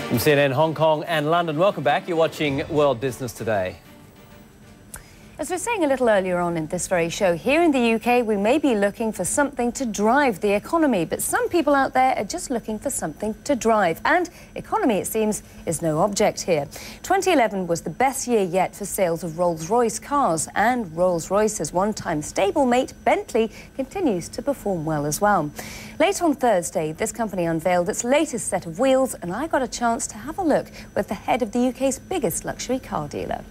From CNN, Hong Kong and London, welcome back. You're watching World Business Today. As we were saying a little earlier on in this very show, here in the UK we may be looking for something to drive the economy, but some people out there are just looking for something to drive. And economy, it seems, is no object here. 2011 was the best year yet for sales of Rolls-Royce cars, and Rolls-Royce's one-time stablemate Bentley continues to perform well as well. Late on Thursday, this company unveiled its latest set of wheels, and I got a chance to have a look with the head of the UK's biggest luxury car dealer.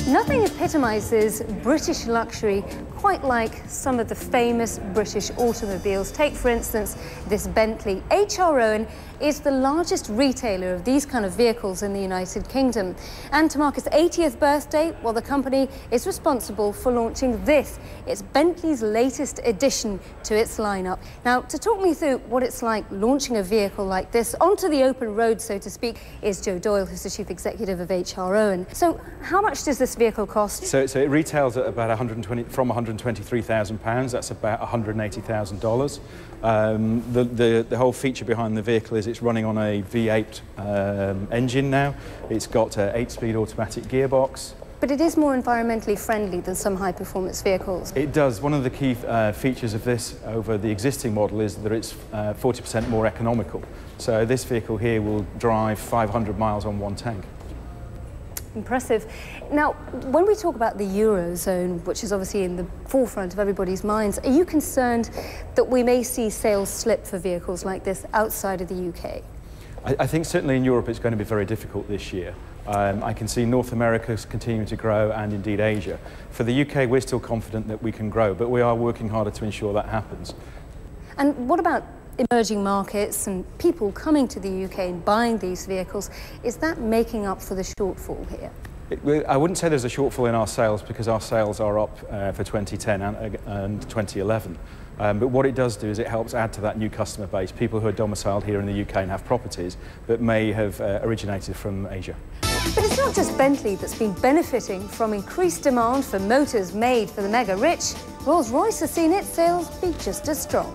Nothing epitomises British luxury quite like some of the famous British automobiles. Take, for instance, this Bentley. H.R. Owen is the largest retailer of these kind of vehicles in the United Kingdom. And to mark its 80th birthday, well, the company is responsible for launching this. It's Bentley's latest addition to its lineup. Now, to talk me through what it's like launching a vehicle like this onto the open road, so to speak, is Joe Doyle, who's the chief executive of H.R. Owen. So how much does this vehicle cost? So it retails at about £123,000. That's about $180,000. The whole feature behind the vehicle is it's running on a V8 engine now. It's got an 8-speed automatic gearbox. But it is more environmentally friendly than some high-performance vehicles. It does. One of the key features of this over the existing model is that it's 40% more economical. So this vehicle here will drive 500 miles on one tank. Impressive. Now, when we talk about the Eurozone, which is obviously in the forefront of everybody's minds, are you concerned that we may see sales slip for vehicles like this outside of the UK? I think certainly in Europe it's going to be very difficult this year. I can see North America continuing to grow, and indeed Asia. For the UK, we're still confident that we can grow, but we are working harder to ensure that happens. And what about emerging markets and people coming to the UK and buying these vehicles? Is that making up for the shortfall here? I wouldn't say there's a shortfall in our sales, because our sales are up for 2010 and 2011. But what it does do is it helps add to that new customer base, people who are domiciled here in the UK and have properties but may have originated from Asia. But it's not just Bentley that's been benefiting from increased demand for motors made for the mega rich. Rolls-Royce has seen its sales be just as strong.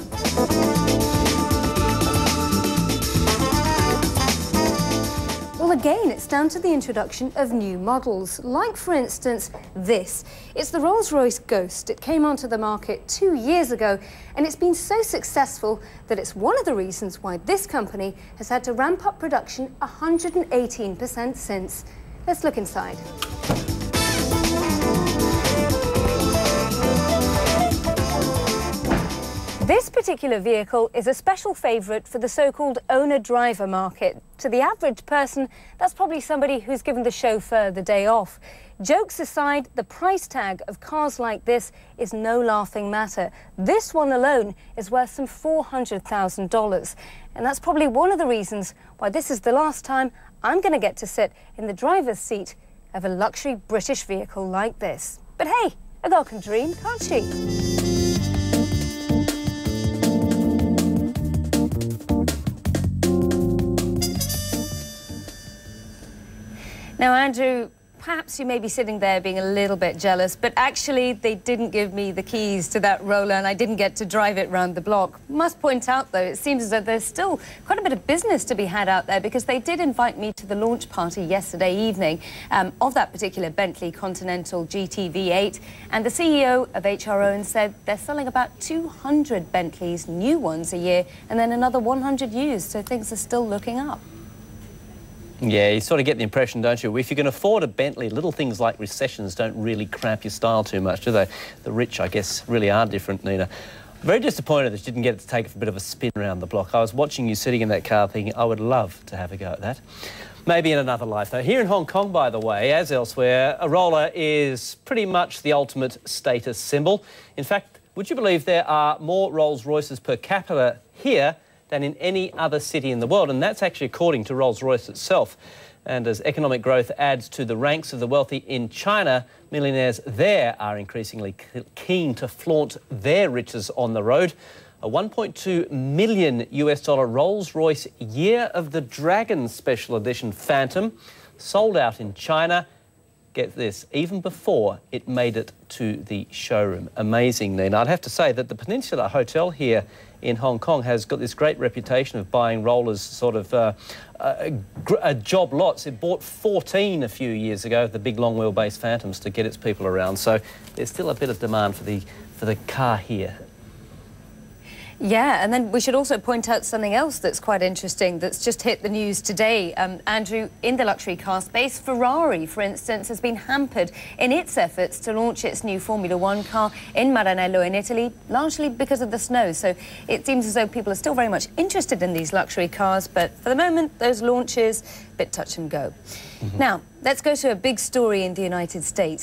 Well, again, it's down to the introduction of new models, like, for instance, this. It's the Rolls-Royce Ghost. It came onto the market 2 years ago, and it's been so successful that it's one of the reasons why this company has had to ramp up production 118% since. Let's look inside. This particular vehicle is a special favourite for the so-called owner-driver market. To the average person, that's probably somebody who's given the chauffeur the day off. Jokes aside, the price tag of cars like this is no laughing matter. This one alone is worth some $400,000. And that's probably one of the reasons why this is the last time I'm going to get to sit in the driver's seat of a luxury British vehicle like this. But hey, a girl can dream, can't she? Now, Andrew, perhaps you may be sitting there being a little bit jealous, but actually they didn't give me the keys to that roller and I didn't get to drive it round the block. Must point out, though, it seems as though there's still quite a bit of business to be had out there, because they did invite me to the launch party yesterday evening of that particular Bentley Continental GT V8, and the CEO of H.R. Owen said they're selling about 200 Bentleys, new ones, a year, and then another 100 used, so things are still looking up. Yeah, you sort of get the impression, don't you? If you can afford a Bentley, little things like recessions don't really cramp your style too much, do they? The rich, I guess, really are different, Nina. Very disappointed that you didn't get to take a bit of a spin around the block. I was watching you sitting in that car thinking, I would love to have a go at that. Maybe in another life, though. Here in Hong Kong, by the way, as elsewhere, a roller is pretty much the ultimate status symbol. In fact, would you believe there are more Rolls-Royces per capita here than in any other city in the world, and that's actually according to Rolls-Royce itself. And as economic growth adds to the ranks of the wealthy in China, millionaires there are increasingly keen to flaunt their riches on the road. A $1.2 million Rolls-Royce Year of the Dragon Special Edition Phantom sold out in China get this, even before it made it to the showroom. Amazing, Nina. I'd have to say that the Peninsula Hotel here in Hong Kong has got this great reputation of buying rollers sort of job lots. It bought 14 a few years ago, the big long wheelbase Phantoms, to get its people around. So there's still a bit of demand for the car here. Yeah, and then we should also point out something else that's quite interesting that's just hit the news today. Andrew, in the luxury car space, Ferrari, for instance, has been hampered in its efforts to launch its new Formula One car in Maranello in Italy, largely because of the snow. So it seems as though people are still very much interested in these luxury cars, but for the moment, those launches, a bit touch and go. Now, let's go to a big story in the United States.